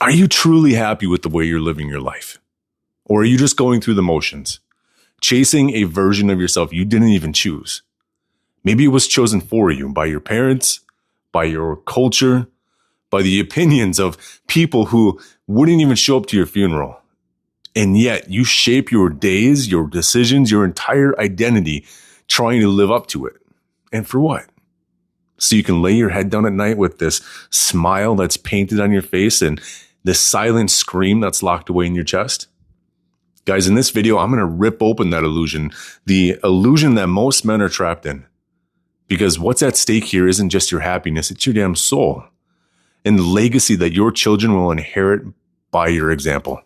Are you truly happy with the way you're living your life? Or are you just going through the motions, chasing a version of yourself you didn't even choose? Maybe it was chosen for you by your parents, by your culture, by the opinions of people who wouldn't even show up to your funeral. And yet you shape your days, your decisions, your entire identity trying to live up to it. And for what? So you can lay your head down at night with this smile that's painted on your face and this silent scream that's locked away in your chest? Guys, in this video, I'm going to rip open that illusion, the illusion that most men are trapped in. Because what's at stake here isn't just your happiness, it's your damn soul and the legacy that your children will inherit by your example.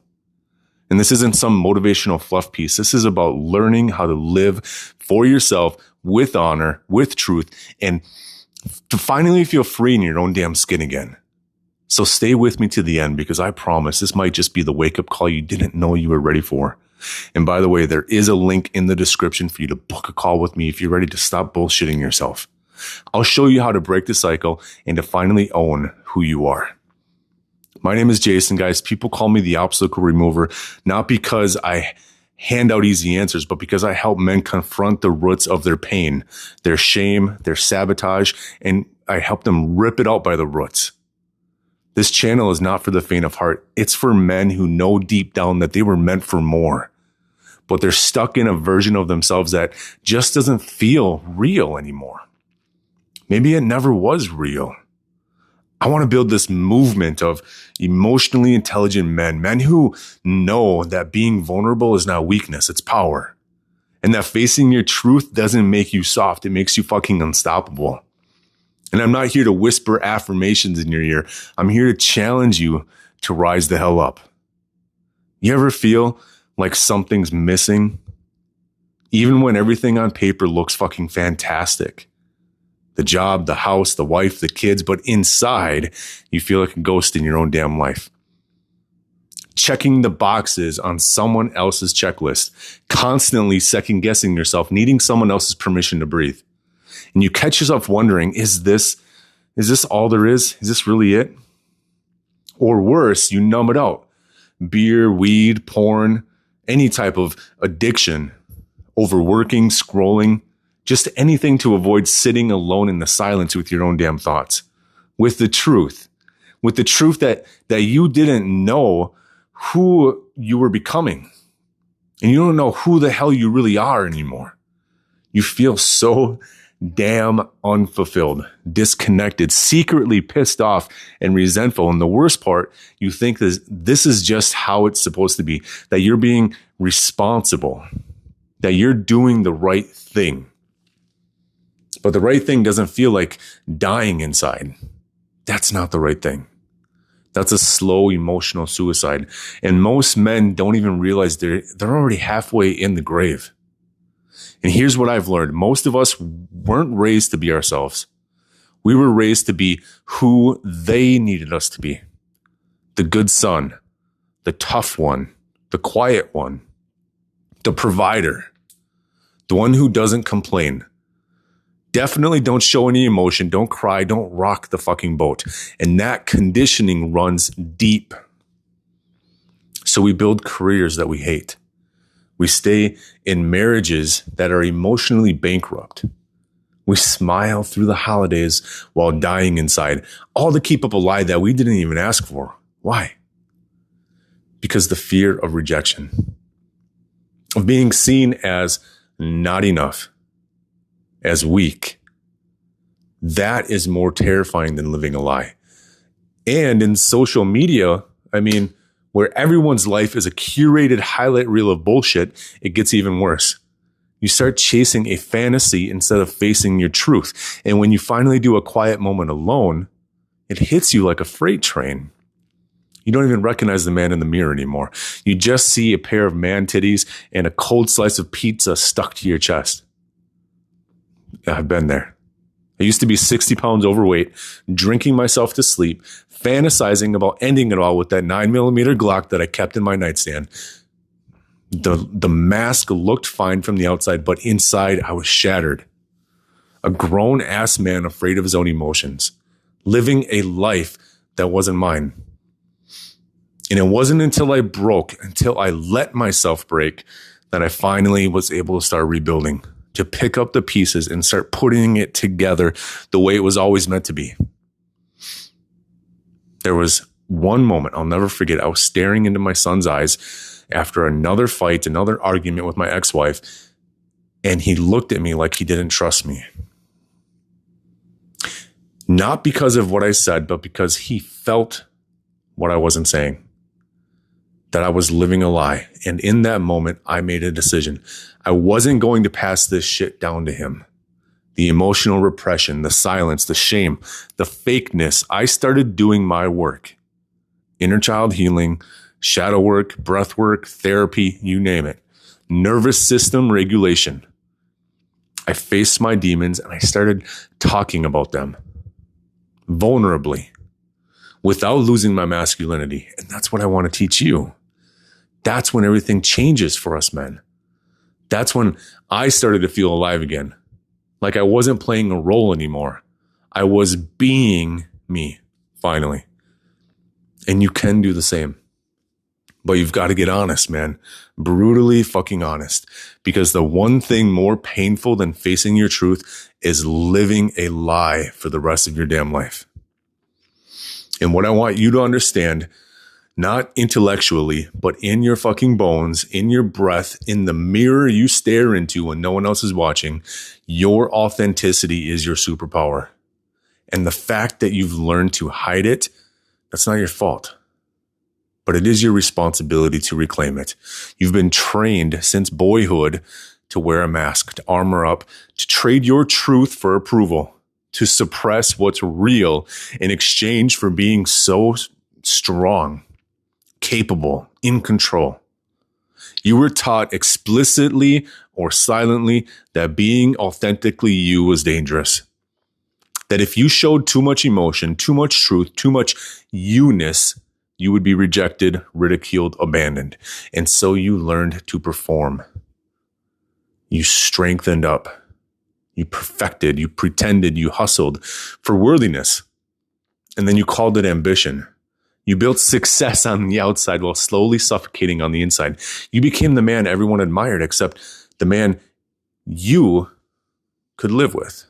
And this isn't some motivational fluff piece. This is about learning how to live for yourself with honor, with truth, and to finally feel free in your own damn skin again. So stay with me to the end, because I promise this might just be the wake-up call you didn't know you were ready for. And by the way, there is a link in the description for you to book a call with me if you're ready to stop bullshitting yourself. I'll show you how to break the cycle and to finally own who you are. My name is Jason, guys. People call me the obstacle remover, not because I hand out easy answers, but because I help men confront the roots of their pain, their shame, their sabotage, and I help them rip it out by the roots. This channel is not for the faint of heart. It's for men who know deep down that they were meant for more, but they're stuck in a version of themselves that just doesn't feel real anymore. Maybe it never was real. I want to build this movement of emotionally intelligent men who know that being vulnerable is not weakness, it's power. And that facing your truth doesn't make you soft, it makes you fucking unstoppable. And I'm not here to whisper affirmations in your ear. I'm here to challenge you to rise the hell up. You ever feel like something's missing? Even when everything on paper looks fucking fantastic. The job, the house, the wife, the kids, but inside, you feel like a ghost in your own damn life. Checking the boxes on someone else's checklist, constantly second guessing yourself, needing someone else's permission to breathe. And you catch yourself wondering, is this all there is? Is this really it? Or worse, you numb it out. Beer, weed, porn, any type of addiction, overworking, scrolling, just anything to avoid sitting alone in the silence with your own damn thoughts. With the truth that you didn't know who you were becoming. And you don't know who the hell you really are anymore. You feel so damn unfulfilled, disconnected, secretly pissed off and resentful. And the worst part, you think this is just how it's supposed to be, that you're being responsible, that you're doing the right thing. But the right thing doesn't feel like dying inside. That's not the right thing. That's a slow emotional suicide. And most men don't even realize they're already halfway in the grave. And here's what I've learned. Most of us weren't raised to be ourselves. We were raised to be who they needed us to be. The good son, the tough one, the quiet one, the provider, the one who doesn't complain. Definitely don't show any emotion, don't cry, don't rock the fucking boat. And that conditioning runs deep. So we build careers that we hate. We stay in marriages that are emotionally bankrupt. We smile through the holidays while dying inside, all to keep up a lie that we didn't even ask for. Why? Because the fear of rejection, of being seen as not enough, as weak. That is more terrifying than living a lie. And in social media, where everyone's life is a curated highlight reel of bullshit, it gets even worse. You start chasing a fantasy instead of facing your truth. And when you finally do a quiet moment alone, it hits you like a freight train. You don't even recognize the man in the mirror anymore. You just see a pair of man titties and a cold slice of pizza stuck to your chest. I've been there. I used to be 60 pounds overweight, drinking myself to sleep, fantasizing about ending it all with that 9mm Glock that I kept in my nightstand. The mask looked fine from the outside, but inside I was shattered. A grown-ass man afraid of his own emotions, living a life that wasn't mine. And it wasn't until I let myself break, that I finally was able to start rebuilding, to pick up the pieces and start putting it together the way it was always meant to be. There was one moment I'll never forget. I was staring into my son's eyes after another fight, another argument with my ex-wife, and he looked at me like he didn't trust me. Not because of what I said, but because he felt what I wasn't saying, that I was living a lie. And in that moment, I made a decision. I wasn't going to pass this shit down to him. The emotional repression, the silence, the shame, the fakeness. I started doing my work. Inner child healing, shadow work, breath work, therapy, you name it. Nervous system regulation. I faced my demons and I started talking about them vulnerably without losing my masculinity. And that's what I want to teach you. That's when everything changes for us men. That's when I started to feel alive again. Like I wasn't playing a role anymore. I was being me, finally. And you can do the same. But you've got to get honest, man. Brutally fucking honest. Because the one thing more painful than facing your truth is living a lie for the rest of your damn life. And what I want you to understand, not intellectually, but in your fucking bones, in your breath, in the mirror you stare into when no one else is watching, your authenticity is your superpower. And the fact that you've learned to hide it, that's not your fault. But it is your responsibility to reclaim it. You've been trained since boyhood to wear a mask, to armor up, to trade your truth for approval, to suppress what's real in exchange for being so strong, capable, in control. You were taught explicitly or silently that being authentically you was dangerous. That if you showed too much emotion, too much truth, too much you-ness, you would be rejected, ridiculed, abandoned. And so you learned to perform. You strengthened up. You perfected. You pretended. You hustled for worthiness. And then you called it ambition. You built success on the outside while slowly suffocating on the inside. You became the man everyone admired, except the man you could live with.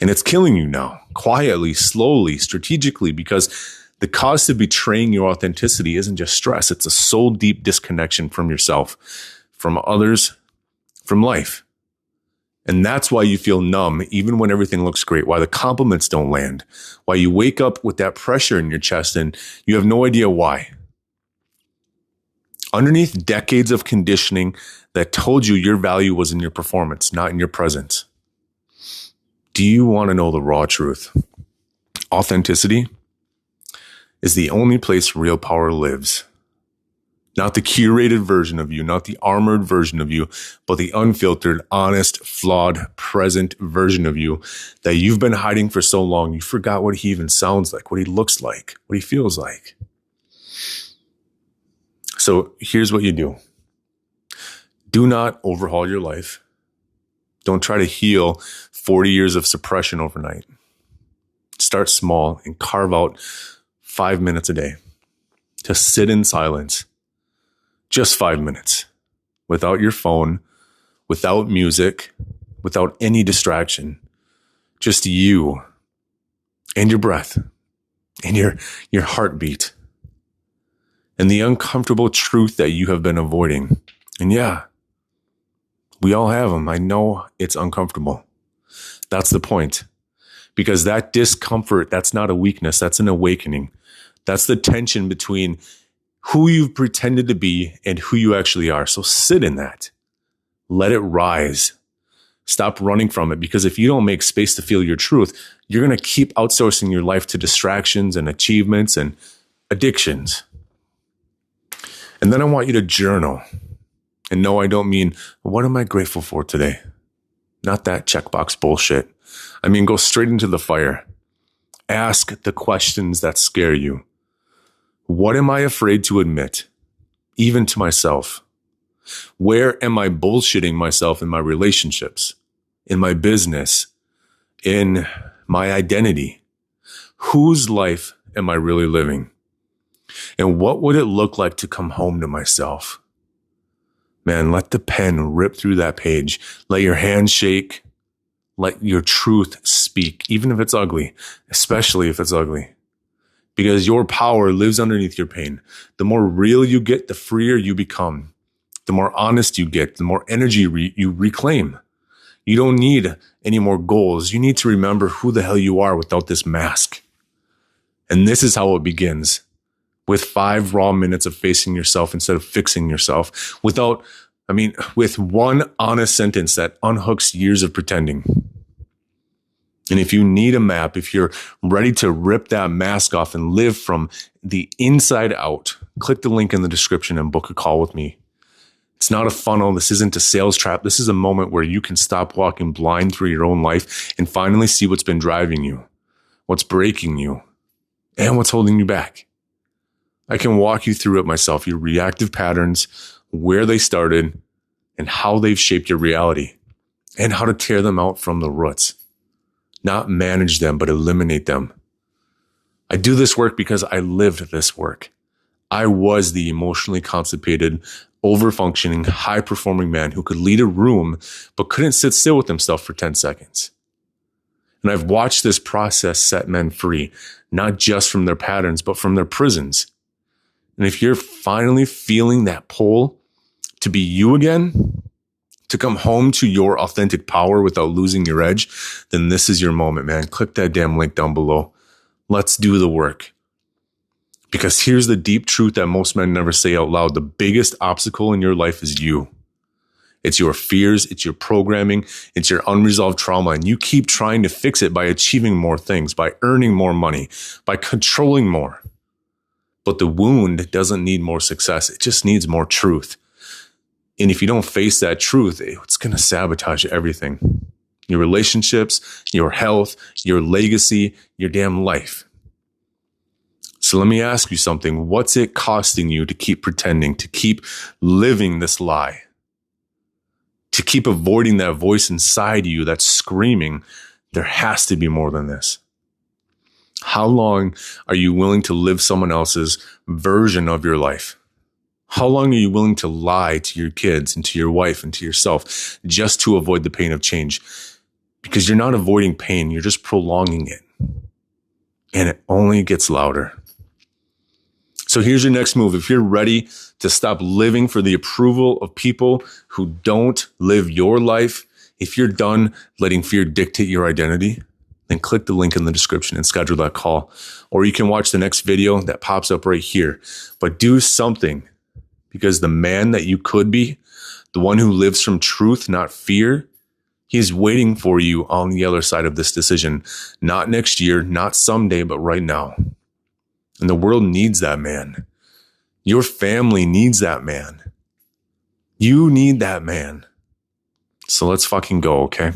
And it's killing you now, quietly, slowly, strategically, because the cost of betraying your authenticity isn't just stress. It's a soul-deep disconnection from yourself, from others, from life. And that's why you feel numb, even when everything looks great, why the compliments don't land, why you wake up with that pressure in your chest and you have no idea why. Underneath decades of conditioning that told you your value was in your performance, not in your presence. Do you want to know the raw truth? Authenticity is the only place real power lives. Not the curated version of you, not the armored version of you, but the unfiltered, honest, flawed, present version of you that you've been hiding for so long. You forgot what he even sounds like, what he looks like, what he feels like. So here's what you do. Do not overhaul your life. Don't try to heal 40 years of suppression overnight. Start small and carve out 5 minutes a day to sit in silence. Just 5 minutes, without your phone, without music, without any distraction. Just you and your breath and your heartbeat and the uncomfortable truth that you have been avoiding. And yeah, we all have them. I know it's uncomfortable. That's the point. Because that discomfort, that's not a weakness. That's an awakening. That's the tension between who you've pretended to be and who you actually are. So sit in that. Let it rise. Stop running from it, because if you don't make space to feel your truth, you're going to keep outsourcing your life to distractions and achievements and addictions. And then I want you to journal. And no, I don't mean, what am I grateful for today? Not that checkbox bullshit. I mean, go straight into the fire. Ask the questions that scare you. What am I afraid to admit, even to myself? Where am I bullshitting myself in my relationships, in my business, in my identity? Whose life am I really living? And what would it look like to come home to myself? Man, let the pen rip through that page. Let your hand shake. Let your truth speak, even if it's ugly, especially if it's ugly. Because your power lives underneath your pain. The more real you get, the freer you become. The more honest you get, the more energy you reclaim. You don't need any more goals. You need to remember who the hell you are without this mask. And this is how it begins. With 5 raw minutes of facing yourself instead of fixing yourself. With one honest sentence that unhooks years of pretending. And if you need a map, if you're ready to rip that mask off and live from the inside out, click the link in the description and book a call with me. It's not a funnel. This isn't a sales trap. This is a moment where you can stop walking blind through your own life and finally see what's been driving you, what's breaking you, and what's holding you back. I can walk you through it myself, your reactive patterns, where they started, and how they've shaped your reality, and how to tear them out from the roots. Not manage them, but eliminate them. I do this work because I lived this work. I was the emotionally constipated, over-functioning, high-performing man who could lead a room, but couldn't sit still with himself for 10 seconds. And I've watched this process set men free, not just from their patterns, but from their prisons. And if you're finally feeling that pull to be you again, to come home to your authentic power without losing your edge, then this is your moment, man. Click that damn link down below. Let's do the work. Because here's the deep truth that most men never say out loud. The biggest obstacle in your life is you. It's your fears, it's your programming, it's your unresolved trauma, and you keep trying to fix it by achieving more things, by earning more money, by controlling more. But the wound doesn't need more success. It just needs more truth. And if you don't face that truth, it's going to sabotage everything. Your relationships, your health, your legacy, your damn life. So let me ask you something. What's it costing you to keep pretending, to keep living this lie? To keep avoiding that voice inside you that's screaming, there has to be more than this. How long are you willing to live someone else's version of your life? How long are you willing to lie to your kids and to your wife and to yourself just to avoid the pain of change? Because you're not avoiding pain, you're just prolonging it. And it only gets louder. So here's your next move. If you're ready to stop living for the approval of people who don't live your life, if you're done letting fear dictate your identity, then click the link in the description and schedule that call. Or you can watch the next video that pops up right here. But do something. Because the man that you could be, the one who lives from truth, not fear, he's waiting for you on the other side of this decision. Not next year, not someday, but right now. And the world needs that man. Your family needs that man. You need that man. So let's fucking go, okay?